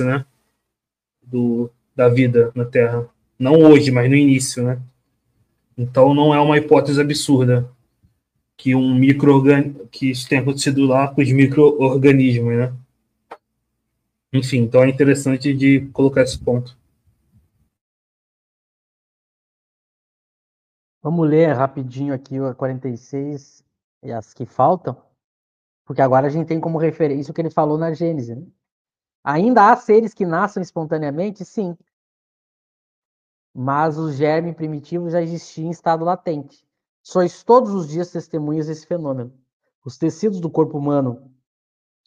né? Da vida na Terra. Não hoje, mas no início, né? Então não é uma hipótese absurda que que isso tenha acontecido lá com os micro-organismos, né? Enfim, então é interessante de colocar esse ponto. Vamos ler rapidinho aqui o 46 e as que faltam, porque agora a gente tem como referência o que ele falou na Gênesis, né? Ainda há seres que nascem espontaneamente? Sim. Mas o germe primitivo já existia em estado latente. Sois todos os dias testemunhas desse fenômeno. Os tecidos do corpo humano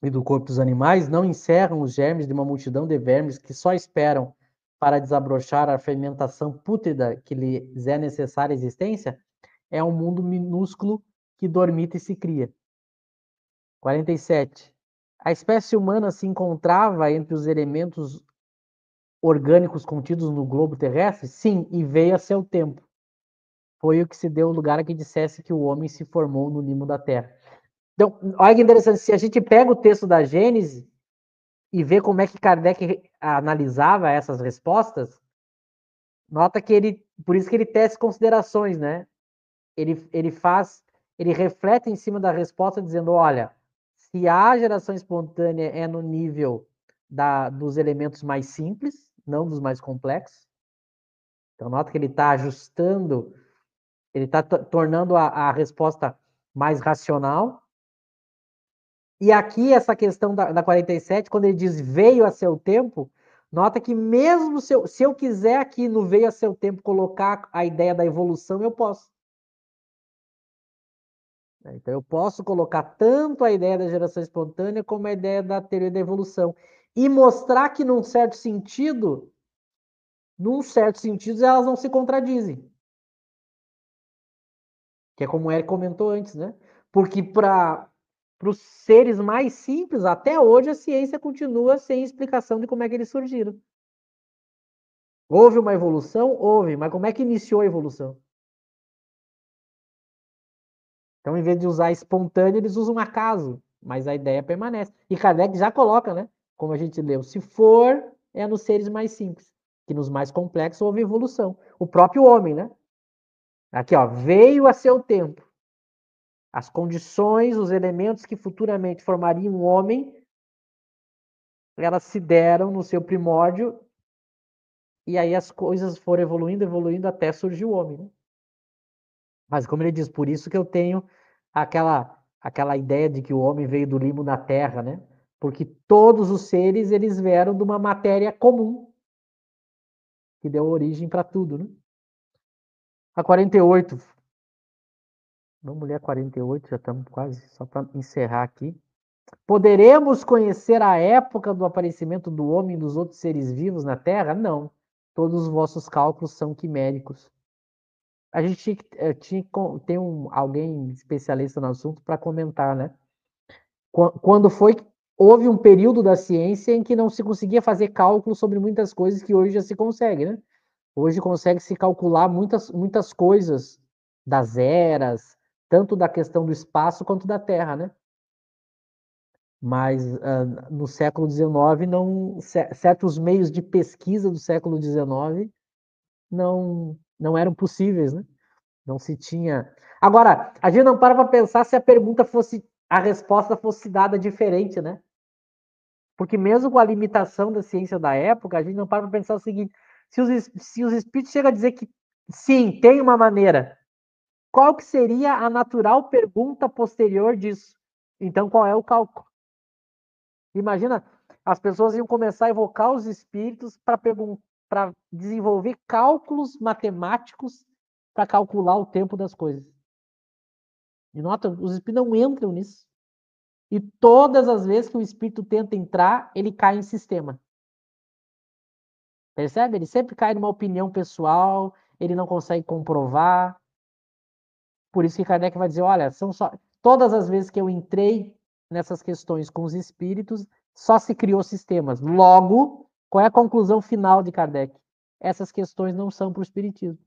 e do corpo dos animais não encerram os germes de uma multidão de vermes que só esperam para desabrochar a fermentação pútrida que lhes é necessária à existência? É um mundo minúsculo que dormita e se cria. 47. A espécie humana se encontrava entre os elementos orgânicos contidos no globo terrestre? Sim, e veio a seu tempo. Foi o que se deu lugar a que dissesse que o homem se formou no limo da terra. Então, olha que interessante, se a gente pega o texto da Gênesis e vê como é que Kardec analisava essas respostas, nota que ele, por isso que ele tece considerações, né? Ele reflete em cima da resposta dizendo, olha, se a geração espontânea é no nível dos elementos mais simples, não dos mais complexos, então nota que ele está ajustando, ele está tornando a resposta mais racional. E aqui essa questão da 47, quando ele diz veio a seu tempo, nota que mesmo se eu quiser aqui no veio a seu tempo colocar a ideia da evolução, eu posso. Então, eu posso colocar tanto a ideia da geração espontânea como a ideia da teoria da evolução. E mostrar que, num certo sentido, elas não se contradizem. Que é como o Eric comentou antes, né? Porque para os seres mais simples, até hoje a ciência continua sem explicação de como é que eles surgiram. Houve uma evolução? Houve, mas como é que iniciou a evolução? Então, em vez de usar espontâneo, eles usam acaso, mas a ideia permanece. E Kardec já coloca, né? Como a gente leu, se for, é nos seres mais simples, que nos mais complexos houve evolução. O próprio homem, né? Aqui, ó, veio a seu tempo. As condições, os elementos que futuramente formariam um homem, elas se deram no seu primórdio, e aí as coisas foram evoluindo até surgir o homem, né? Mas como ele diz, por isso que eu tenho aquela ideia de que o homem veio do limo da terra, né? Porque todos os seres, eles vieram de uma matéria comum, que deu origem para tudo, né? A 48. Vamos ler a 48, já estamos quase, só para encerrar aqui. Poderemos conhecer a época do aparecimento do homem e dos outros seres vivos na Terra? Não. Todos os vossos cálculos são quiméricos. A gente tinha que ter alguém especialista no assunto para comentar, né? Quando houve um período da ciência em que não se conseguia fazer cálculos sobre muitas coisas que hoje já se consegue, né? Hoje consegue se calcular muitas coisas das eras, tanto da questão do espaço quanto da Terra, né? Mas no século XIX, certos meios de pesquisa do século XIX não eram possíveis, né? Não se tinha. Agora, a gente não para pensar se a resposta fosse dada diferente, né? Porque mesmo com a limitação da ciência da época, a gente não para pensar o seguinte: se os espíritos chegam a dizer que sim, tem uma maneira, qual que seria a natural pergunta posterior disso? Então, qual é o cálculo? Imagina, as pessoas iam começar a evocar os espíritos para desenvolver cálculos matemáticos para calcular o tempo das coisas. E nota, os espíritos não entram nisso. E todas as vezes que o espírito tenta entrar, ele cai em sistema. Percebe? Ele sempre cai numa opinião pessoal, ele não consegue comprovar. Por isso que Kardec vai dizer, olha, todas as vezes que eu entrei nessas questões com os espíritos, só se criou sistemas. Logo, qual é a conclusão final de Kardec? Essas questões não são para o espiritismo.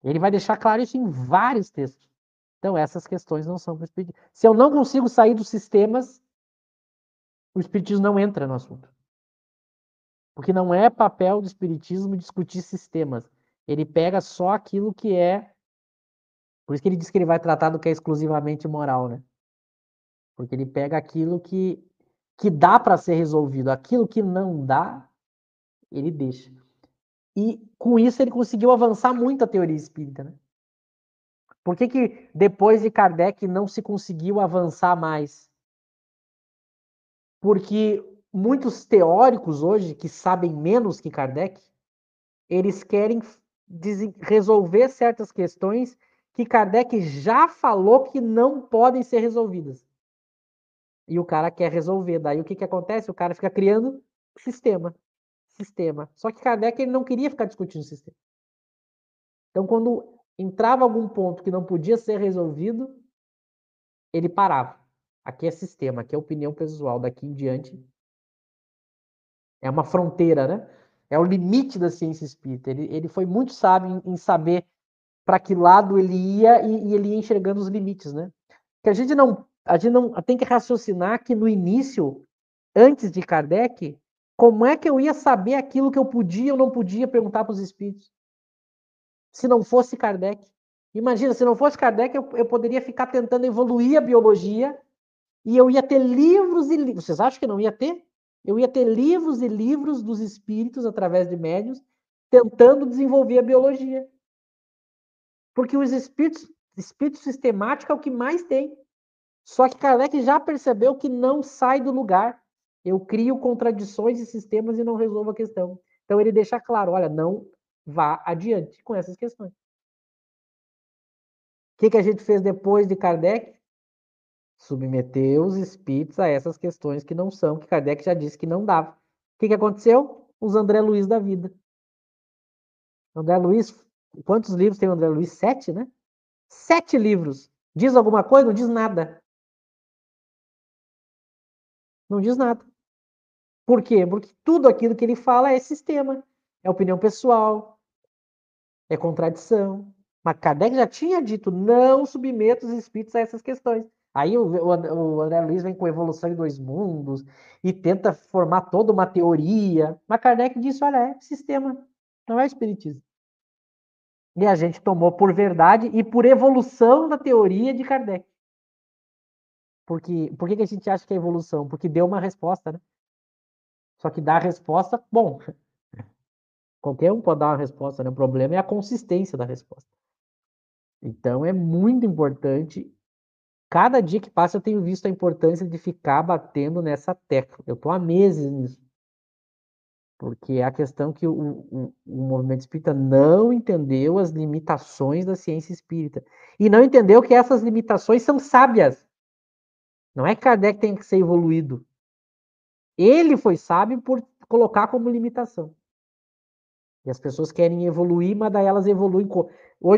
Ele vai deixar claro isso em vários textos. Então, essas questões não são para o espiritismo. Se eu não consigo sair dos sistemas, o espiritismo não entra no assunto. Porque não é papel do espiritismo discutir sistemas. Ele pega só aquilo que é... Por isso que ele diz que ele vai tratar do que é exclusivamente moral, né? Porque ele pega aquilo que dá para ser resolvido. Aquilo que não dá, ele deixa. E com isso ele conseguiu avançar muito a teoria espírita, né? Por que depois de Kardec não se conseguiu avançar mais? Porque muitos teóricos hoje, que sabem menos que Kardec, eles querem resolver certas questões que Kardec já falou que não podem ser resolvidas. E o cara quer resolver. Daí o que acontece? O cara fica criando sistema. Só que Kardec ele não queria ficar discutindo sistema. Então, quando entrava algum ponto que não podia ser resolvido, ele parava. Aqui é sistema, aqui é opinião pessoal. Daqui em diante é uma fronteira, né? É o limite da ciência espírita. Ele foi muito sábio em saber para que lado ele ia e ele ia enxergando os limites, né? Que a gente não tem que raciocinar que no início, antes de Kardec, como é que eu ia saber aquilo que eu podia ou não podia perguntar para os espíritos? Se não fosse Kardec. Imagina, se não fosse Kardec, eu poderia ficar tentando evoluir a biologia e eu ia ter livros e livros. Vocês acham que não ia ter? Eu ia ter livros e livros dos espíritos, através de médiuns, tentando desenvolver a biologia. Porque os espírito sistemático é o que mais tem. Só que Kardec já percebeu que não sai do lugar. Eu crio contradições e sistemas e não resolvo a questão. Então ele deixa claro, olha, não vá adiante com essas questões. O que a gente fez depois de Kardec? Submeteu os espíritos a essas questões que não são, que Kardec já disse que não dava. O que aconteceu? Os André Luiz da vida. André Luiz, quantos livros tem o André Luiz? 7, né? 7 livros. Diz alguma coisa? Não diz nada. Não diz nada. Por quê? Porque tudo aquilo que ele fala é sistema, é opinião pessoal, é contradição. Mas Kardec já tinha dito, não submeta os espíritos a essas questões. Aí o André Luiz vem com Evolução em Dois Mundos e tenta formar toda uma teoria. Mas Kardec disse, olha, é sistema, não é espiritismo. E a gente tomou por verdade e por evolução da teoria de Kardec. Por que a gente acha que é evolução? Porque deu uma resposta, né? Só que dar a resposta, bom, qualquer um pode dar uma resposta, né? O problema é a consistência da resposta. Então é muito importante. Cada dia que passa eu tenho visto a importância de ficar batendo nessa tecla. Eu estou há meses nisso. Porque é a questão que o movimento espírita não entendeu as limitações da ciência espírita. E não entendeu que essas limitações são sábias. Não é que Kardec tem que ser evoluído. Ele foi sábio por colocar como limitação. E as pessoas querem evoluir, mas daí elas evoluem.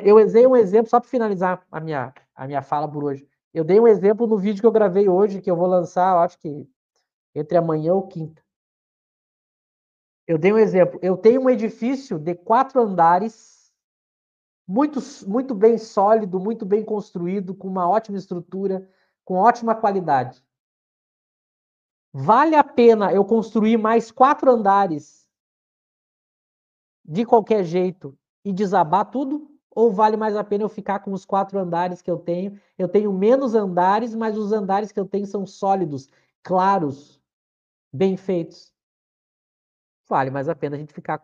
Eu dei um exemplo, só para finalizar a minha fala por hoje. Eu dei um exemplo no vídeo que eu gravei hoje, que eu vou lançar, eu acho que entre amanhã ou quinta. Eu dei um exemplo. Eu tenho um edifício de 4 andares, muito, muito bem sólido, muito bem construído, com uma ótima estrutura, com ótima qualidade. Vale a pena eu construir mais 4 andares de qualquer jeito e desabar tudo? Ou vale mais a pena eu ficar com os 4 andares que eu tenho? Eu tenho menos andares, mas os andares que eu tenho são sólidos, claros, bem feitos. Vale mais a pena a gente ficar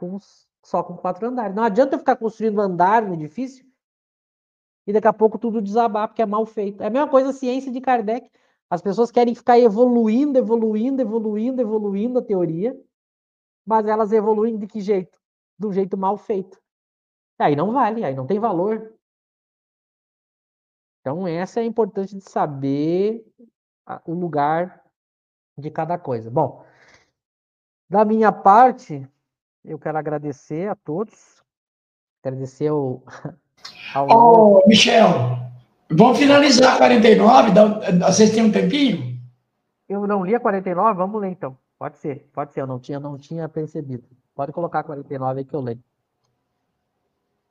só com 4 andares. Não adianta eu ficar construindo andar no edifício e daqui a pouco tudo desabar, porque é mal feito. É a mesma coisa a ciência de Kardec. As pessoas querem ficar evoluindo a teoria, mas elas evoluem de que jeito? Do jeito mal feito. Aí não vale, aí não tem valor. Então, essa é a importância de saber o lugar de cada coisa. Bom, da minha parte, eu quero agradecer a todos, agradecer ao Ô, Michel, vamos finalizar 49, vocês têm um tempinho? Eu não li a 49, vamos ler então. Pode ser, eu não tinha percebido. Pode colocar 49 aí que eu leio.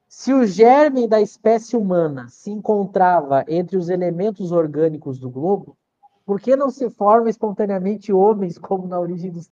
Se o germe da espécie humana se encontrava entre os elementos orgânicos do globo, Por que não se forma espontaneamente homens como na origem dos